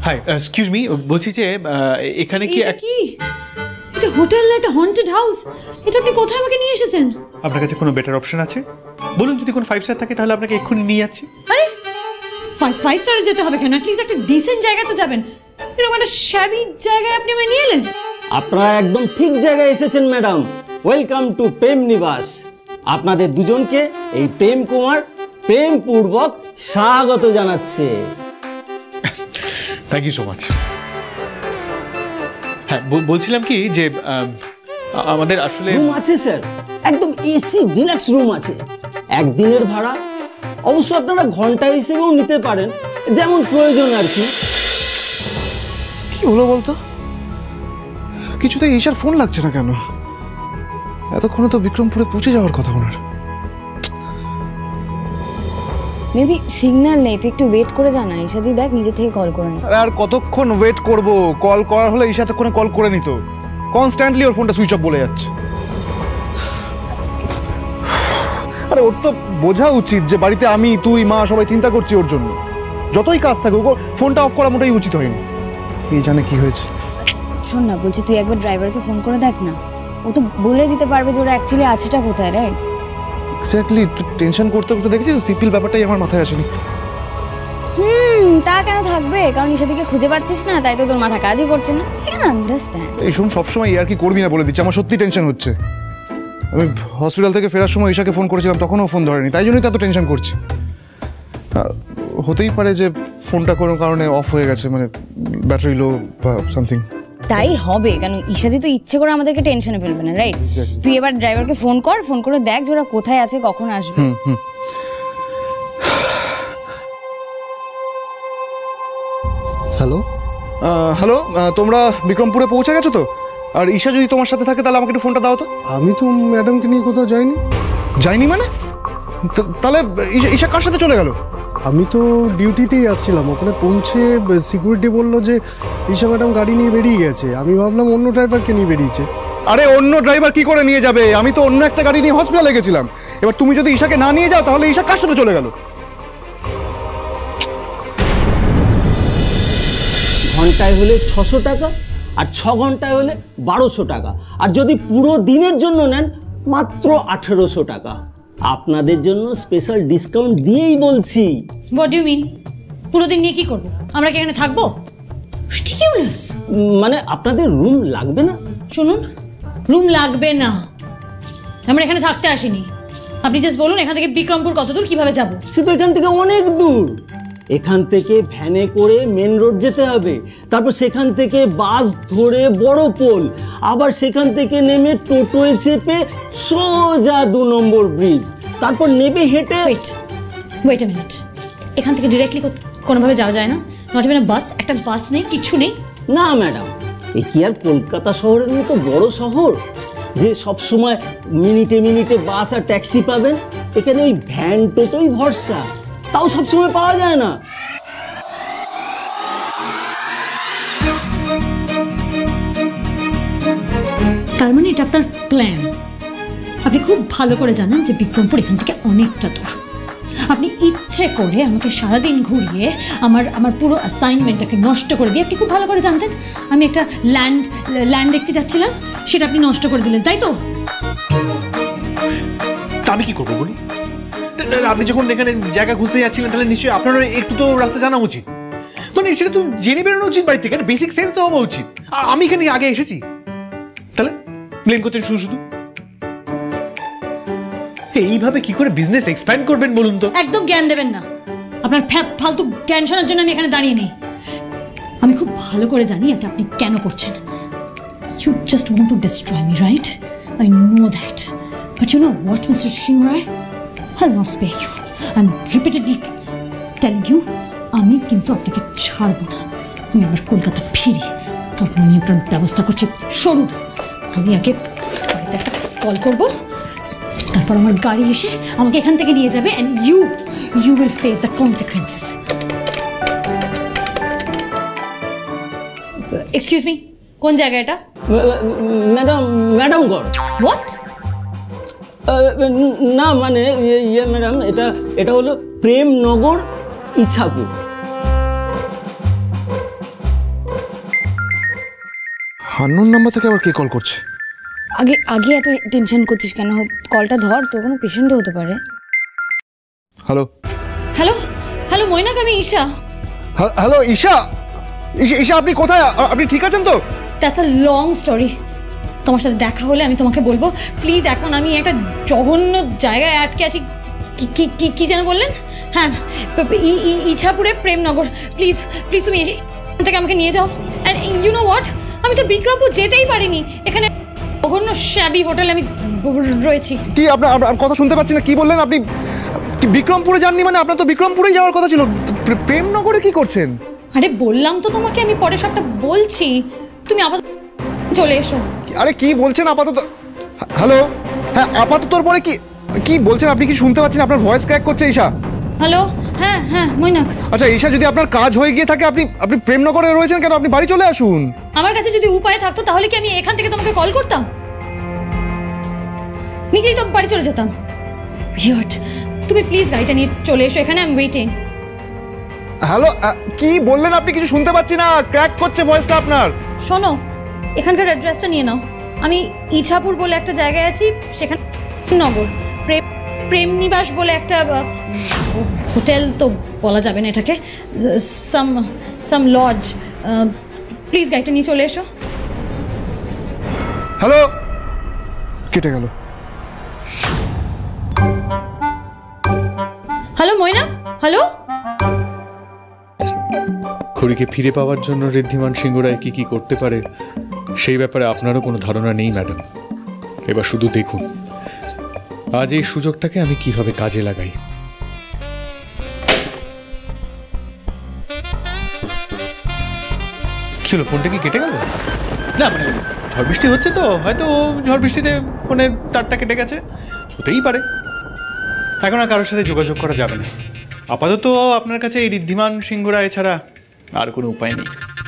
High, excuse me, বলছি যে এখানে কি এটা হোটেল না, এটা হন্টেড হাউস। এটা আপনি কোথায় আমাকে নিয়ে এসেছেন? আপনার কাছে কোনো বেটার অপশন আছে বলুন? যদি কোনো 5 স্টার থাকে তাহলে আপনাকে এক্ষুনি নিয়ে যাচ্ছি। আরে 5 স্টারে যেতে হবে কেন? অ্যাটলিস্ট একটা ডিসেন্ট জায়গাতে যাবেন। এরকম একটা শ্যাবি জায়গায় আপনি আমায় নিয়ে এলেন। আপনারা একদম ঠিক জায়গায় এসেছেন ম্যাডাম। ওয়েলকাম টু প্রেম নিবাস। আপনাদের দুজনকে এই প্রেম কুমার প্রেমপূর্বক স্বাগত জানাচ্ছে। Thank you so much. হ্যাঁ, বলছিলাম কি যে আমাদের আসলে রুম আছে স্যার, একদম এসি ডিলাক্স রুম আছে। একদিনের ভাড়া, অবশ্য আপনারা ঘন্টা হিসেবেও নিতে পারেন, যেমন প্রয়োজন আর কি। কি হলো বলতো? কিছুতেই ঈশার ফোন লাগছে না কেন? এতক্ষণে তো বিক্রমপুরে পৌঁছে যাওয়ার কথা ওনার। মেবি সিগন্যাল নেই, তুই একটু ওয়েট করে জানা। ঈশাদি দেখ নিজে থেকে কল করে নি। আরে আর কতক্ষণ ওয়েট করব? কল করার হলে ঈশা এতক্ষণে কল করে নিত। কনস্ট্যান্টলি ওর ফোনটা সুইচ অফ বলে যাচ্ছে। আরে ওর তো বোঝা উচিত যে বাড়িতে আমি, তুই, মা সবাই চিন্তা করছি ওর জন্য। যতই কাজ থাকুক ওর ফোনটা অফ করা মোটেই উচিত হয়নি। এই জানে কি হয়েছে। শোন না, বলছি তুই একবার ড্রাইভারকে ফোন করে দেখ না। ও তো বলে দিতে পারবে যে ওরা অ্যাকচুয়ালি আছেটা কোথায়, রাইট? এক্স্যাক্টলি। টেনশন করতে করতে দেখেছিস সিপিল ব্যাপারটাই আমার মাথায় আসেনি। তা কেন থাকবে? কারণ ঈশাদিকে খুঁজে পাচ্ছিস না, তাই তো তোর মাথা কাজই করছে না। I can understand. এই সবসময় আর কি করবি না বলে দিচ্ছি, আমার সত্যি টেনশন হচ্ছে। আমি হসপিটাল থেকে ফেরার সময় ঈশাকে ফোন করেছিলাম, তখনও ফোন ধরেনি, তাই জন্যই তো এত টেনশন করছি। হতেই পারে যে ফোনটা কোনো কারণে অফ হয়ে গেছে, মানে ব্যাটারি লো বা সামথিং। তাই হবে কেন? ঈশাদি তো ইচ্ছে করে আমাদেরকে টেনশনে ফেলবে না, রাইট? তুই এবার ড্রাইভারকে ফোন করে দেখ যে ওরা কোথায় আছে, কখন আসবে। হ্যালো হ্যালো, তোমরা বিক্রমপুরে পৌঁছে গেছো তো? আর ঈশা যদি তোমার সাথে থাকে তাহলে আমাকে একটু ফোনটা দাও তো। আমি তো ম্যাডামকে নিয়ে কোথাও যাইনি। যাইনি মানে? তাহলে ঈশা কার সাথে চলে গেল? আমি তো ডিউটিতেই আসছিলাম, ওখানে পৌঁছে সিকিউরিটি বললো যে ঈশা ম্যাডাম গাড়ি নিয়ে বেরিয়ে গেছে। আমি ভাবলাম অন্য ড্রাইভারকে নিয়ে বেরিয়েছে। আরে অন্য ড্রাইভার কি করে নিয়ে যাবে? আমি তো অন্য একটা গাড়ি নিয়ে হসপিটালে গেছিলাম। এবার তুমি যদি ঈশাকে না নিয়ে যাও তাহলে ঈশা কার সাথে চলে গেল? ঘন্টায় হলে 600 টাকা, আর 6 ঘন্টায় হলে 1200 টাকা, আর যদি পুরো দিনের জন্য নেন মাত্র 1800 টাকা। আপনাদের জন্য স্পেশাল ডিসকাউন্ট দিয়েই বলছি। What do you mean? পুরো দিন নিয়ে কি করব? আমরা কি এখানে থাকবো? রিডিকিউলাস। মানে আপনাদের রুম লাগবে না? শুনুন, রুম লাগবে না, আমরা এখানে থাকতে আসিনি। আপনি জাস্ট বলুন এখান থেকে বিক্রমপুর কত দূর, কিভাবে যাব? সে তো এখান থেকে অনেক দূর। এখান থেকে ভ্যানে করে মেন রোড যেতে হবে, তারপর সেখান থেকে বাস ধরে বড় পোল, আবার সেখান থেকে নেমে টোটোয় চেপে সোজা 2 নম্বর ব্রিজ, তারপর নেমে হেঁটে। ওয়েট আ মিনিট, এখান থেকে ডিরেক্টলি কোনোভাবে যাওয়া যায় না? নট ইভেন আ বাস? একটা বাস নেই, কিচ্ছু নেই? না ম্যাডাম, এ কি আর কলকাতা শহরের মতো বড় শহর যে সবসময় মিনিটে মিনিটে বাস আর ট্যাক্সি পাবেন? এখানে ওই ভ্যান টোটোই ভরসা, তাও সবসময় পাওয়া যায় না। তার মানে এটা আপনার প্ল্যান? আপনি খুব ভালো করে জানেন যে বিক্রমপুর এখান থেকে অনেকটা দূর। আপনি ইচ্ছে করে আমাকে সারাদিন ঘুরিয়ে আমার পুরো অ্যাসাইনমেন্টটাকে নষ্ট করে দিয়ে, আপনি খুব ভালো করে জানতেন আমি একটা ল্যান্ড দেখতে যাচ্ছিলাম, সেটা আপনি নষ্ট করে দিলেন, তাই তো? তা আমি কি করবো বলুন? আপনি যখন এখানে জায়গা খুঁজতে যাচ্ছিলেন তাহলে নিশ্চয়ই আপনার একটু তো রাস্তা জানা উচিত। তো সেটা তো জেনে বেরোনো উচিত বাড়ি থেকে, বেসিক সেন্স তো হওয়া উচিত। আমি এখানে আগে এসেছি, তাহলে ব্লেম করতেন শুধু শুধু। এইভাবে কি করে বিজনেস এক্সপ্যান্ড করবেন বলুন তো? একদম জ্ঞান দেবেন না। আপনার ফালতু জ্ঞান শোনার জন্য আমি এখানে দাঁড়িয়ে নেই। আমি খুব ভালো করে জানি এটা আপনি কেন করছেন। You just want to destroy me, right? I know that. But you know what, Mr. Shingrai? I'll not spare you. I'm repeatedly telling you, আমি কিন্তু আপনাকে ছাড়বো না। আমি আবার কলকাতা ফিরি, তারপর আমি আপনার ব্যবস্থা করছি। সরুন, আমি আগে বাড়িতে একটা কল করবো, তারপর আমার গাড়ি এসে আমাকে এখান থেকে নিয়ে যাবে, and you will face the consequences. Excuse me, কোন জায়গা এটা? ম্যাডাম গড়। What? না মানে ম্যাডাম, এটা হলো প্রেমনগর, ইছাপুর। আননোন নাম্বার থেকে আবার কে কল করছে? আগে আগে এত টেনশন করছিস কেন? কলটা ধর, তোর কোনো পেশেন্টও হতে পারে। হ্যালো হ্যালো হ্যালো মৈনাক, আমি ঈশা। হ্যালো ঈশা, ঈশা আপনি কোথায়? আপনি ঠিক আছেন তো? That's a long story. তোমার সাথে দেখা হলে আমি তোমাকে বলবো। প্লিজ, এখন আমি একটা জঘন্য জায়গায় আটকে আছি। কি যেন বললেন? হ্যাঁ, ইছাপুরে প্রেমনগর। প্লিজ প্লিজ তুমি এখান থেকে আমাকে নিয়ে যাও। অ্যান্ড ইউ নো হোয়াট, আমি তো বিক্রমপুর যেতেই পারিনি। এখানে জঘন্য শ্যাবি হোটেলে আমি রয়েছি। কি আপনার কথা শুনতে পাচ্ছি না, কি বললেন আপনি? বিক্রমপুরে যাননি মানে? আপনার তো বিক্রমপুরেই যাওয়ার কথা ছিল, প্রেমনগরে কি করছেন? আরে বললাম তো তোমাকে, আমি পরে সবটা বলছি। তুমি আপাতত চলে এসো। আরে কি বলছেন আপাতত? হ্যালো, হ্যাঁ আপাতত পরে কি বলছেন আপনি? কি শুনতে পাচ্ছেন? আপনার ভয়েস ক্র্যাক করছে ঈশা। হ্যালো, হ্যাঁ হ্যাঁ মৈনাক। আচ্ছা ঈশা, যদি আপনার কাজ হয়ে গিয়ে থাকে, আপনি প্রেমনগরে রয়েছেন কেন? আপনি বাড়ি চলে আসুন। আমার কাছে যদি উপায় থাকতো তাহলে কি আমি এখান থেকে তোমাকে কল করতাম? নিজেই তো বাড়ি চলে যেতাম। উইয়ার্ড। তুমি প্লিজ গাড়িটা নিয়ে চলে এসো এখানে, আই এম ওয়েটিং। হ্যালো, কি বললেন আপনি? কিছু শুনতে পাচ্ছি না, ক্র্যাক করছে ভয়েসটা আপনার। শোনো, এখানকার অ্যাড্রেসটা নিয়ে নাও। আমি ইছাপুর বলে একটা জায়গায় আছি, সেখানে নগর প্রেম নিবাস বলে একটা হোটেল তো বলা যাবে না এটাকে, সাম লজ। প্লিজ গাড়িটা নিয়ে চলে এসো। হ্যালো, কেটে গেল। হ্যালো ময়না, হ্যালো। খুড়িকে ফিরে পাওয়ার জন্য ঋদ্ধিমান সিংহ রায় কি করতে পারে সেই ব্যাপারে আপনারও কোনো ধারণা নেই ম্যাডাম। এবার শুধু দেখুন আজ এই সুযোগটাকে আমি কিভাবে কাজে লাগাই। কি হলো, ফোনটা কি কেটে গেল? না মানে ঝড় বৃষ্টি হচ্ছে তো, হয়তো ঝড় বৃষ্টিতে ফোনের তারটা কেটে গেছে, হতেই পারে। এখন আর কারোর সাথে যোগাযোগ করা যাবে না। আপাতত আপনার কাছে এই ঋদ্ধিমান সিংহ রায় ছাড়া আর কোনো উপায় নেই।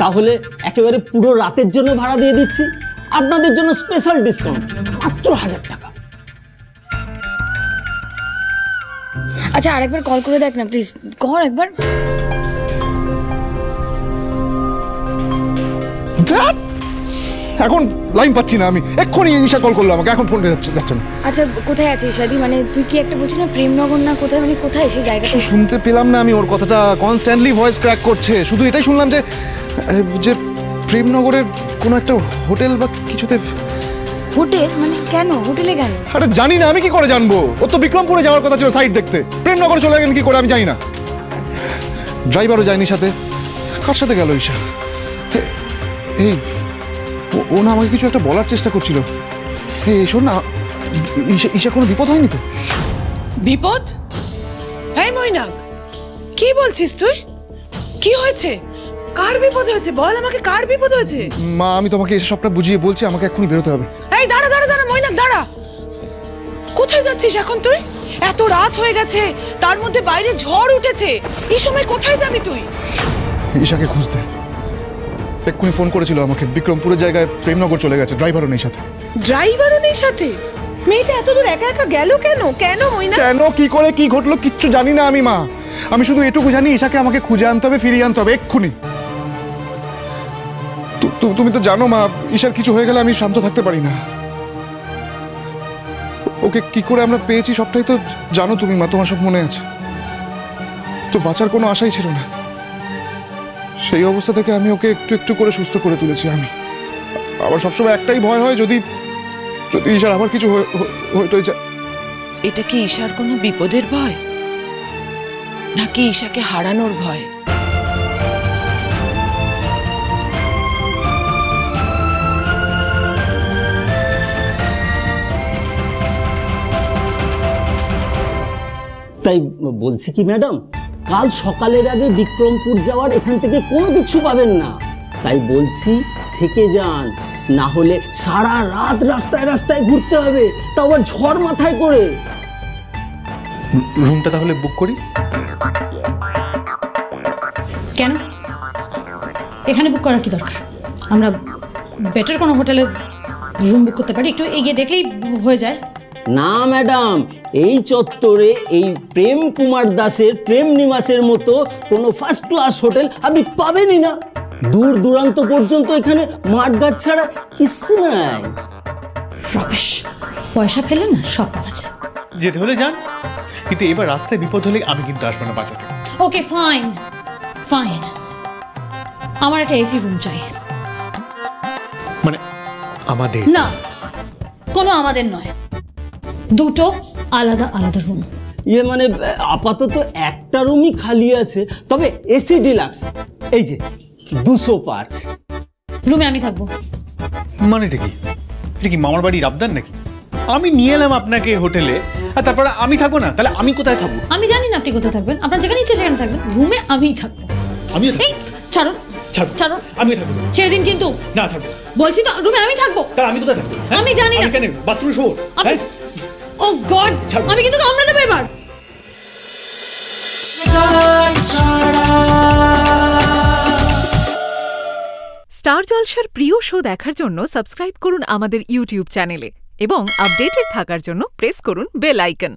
তাহলে একেবারে পুরো রাতের জন্য ভাড়া দিয়ে দিচ্ছি, আপনাদের জন্য স্পেশাল ডিসকাউন্ট, মাত্র 1000 টাকা। আচ্ছা আরেকবার কল করে দেখ না প্লিজ, কর একবার। এখন লাইন পাচ্ছি না আমি। এক্ষুনি ঈশা কল করলো আমাকে, এখন ফোনটা যাচ্ছে না। আচ্ছা কোথায় আছিস শাদি? মানে তুই কি একটা বলছিস না প্রেমনগর না কোথায়, মানে কোথায় সেই জায়গাটা? কিছু শুনতে পেলাম না আমি ওর কথাটা, কনস্ট্যান্টলি ভয়েস ক্র্যাক করছে। শুধু এটাই শুনলাম যে প্রেমনগরের কোনো একটা হোটেল বা কিছুতে। হোটেল মানে? কেন হোটেলে গেল? আরে জানি না, আমি কি করে জানবো? ও তো বিক্রমপুরে যাওয়ার কথা ছিল সাইড দেখতে, প্রেমনগরে চলে গেলেন কি করে আমি জানি না। ড্রাইভারও যায়নি সাথে। কার সাথে গেল ঈশা? এই ও না আমাকে কিছু একটা বলার চেষ্টা করছিল। এই শোন না, ঈশা কোনো বিপদ হয়নি তো? বিপদ? হ্যাঁ মৈনাক, কি বলছিস তুই? কি হয়েছে? কার বিপদ হয়েছে বল আমাকে, কার বিপদ হয়েছে? মা আমি তোমাকে এসে সবটা বুঝিয়ে বলছি, আমাকে এক্ষুনি বেরোতে হবে। এই দাঁড়া দাঁড়া দাঁড়া মৈনাক, দাঁড়া। কোথায় যাচ্ছিস এখন তুই? এত রাত হয়ে গেছে, তার মধ্যে বাইরে ঝড় উঠেছে, এই সময় কোথায় যাবি তুই? ঈশাকে খুঁজতে। এক্ষুনি ফোন করেছিল আমাকে, বিক্রমপুরের জায়গায় প্রেমনগর চলে গেছে, ড্রাইভারও নেই সাথে। ড্রাইভারও নেই সাথে? মেয়েটা এত দূর একা একা গেল কেন? কেন মৈনাক? কেন, কি করে, কি ঘটলো কিচ্ছু জানি না আমি মা। আমি শুধু এটুকু জানি ঈশাকে আমাকে খুঁজে আনতে হবে, ফিরিয়ে আনতে হবে এক্ষুনি। তুমি তো জানো মা, ঈশার কিছু হয়ে গেলে আমি শান্ত থাকতে পারি না। ওকে কি করে আমরা পেয়েছি সবটাই তো জানো তুমি মা, তোমার সব মনে আছে। তো বাঁচার কোনো আশাই ছিল না। সেই অবস্থা থেকে আমি ওকে একটু একটু করে সুস্থ করে তুলেছি আমি। আবার সবসময় একটাই ভয় হয়, যদি ঈশার আবার কিছু হয়ে যায়। এটা কি ঈশার কোনো বিপদের ভয়, নাকি ঈশাকে হারানোর ভয়? তাই বলছি কি ম্যাডাম, কাল সকালের আগে বিক্রমপুর যাওয়ার এখান থেকে কোনো কিছু পাবেন না। তাই বলছি থেকে যান, না হলে সারা রাত রাস্তায় রাস্তায় ঘুরতে হবে, তাও আবার ঝড় মাথায় করে। রুমটা তাহলে বুক করি? কেন এখানে বুক করার কি দরকার? আমরা বেটার কোনো হোটেলে রুম বুক করতে পারি, একটু এগিয়ে দেখলেই হয়ে যায়। না ম্যাডাম, এই চত্বরে এই প্রেম কুমার দাসের প্রেম নিবাসের মতো কোনো ফার্স্ট ক্লাস হোটেল আপনি পাবেনই না। দূর দূরান্ত পর্যন্ত এখানে মাঠ গাছ ছাড়া কিছু নাই। রবেশ, পয়সা ফেলে না সব পাওয়া যায়। যেতে হলে যান, কিন্তু এবার রাস্তায় বিপদ হলে আমি কিন্তু আসবো না বাঁচাতে। ওকে ফাইন ফাইন, আমার একটা এসি রুম চাই। মানে আমাদের না, কোনো আমাদের নয়, দুটো আলাদা আলাদা রুম। ইয়ে মানে আপাতত একটা রুমই খালি আছে, তবে এসি ডিলাক্স, এই যে 205 রুমে আমি থাকবো। মানেটা কি? এটা কি মামার বাড়ির আবদার নাকি? আমি নিয়ে এলাম আপনাকে হোটেলে, আর তারপরে আমি থাকবো না? তাহলে আমি কোথায় থাকবো? আমি জানি না আপনি কোথায় থাকবেন, আপনার যেখানে ইচ্ছে সেখানে থাকবেন, রুমে আমিই থাকবো। আমি এই ছাড়ুন ছাড়ুন, আমি থাকবো ছেড়ে দিন কিন্তু। না ছাড়বো, বলছি তো রুমে আমি থাকবো। তাহলে আমি কোথায় থাকবো? আমি জানি না। কেন বাথরুমে শোবো? ও গড, আমি কিন্তু কামড়ে দেবো এবার। স্টার জলসার প্রিয় শো দেখার জন্য সাবস্ক্রাইব করুন আমাদের ইউটিউব চ্যানেলে এবং আপডেটেড থাকার জন্য প্রেস করুন বেল আইকন।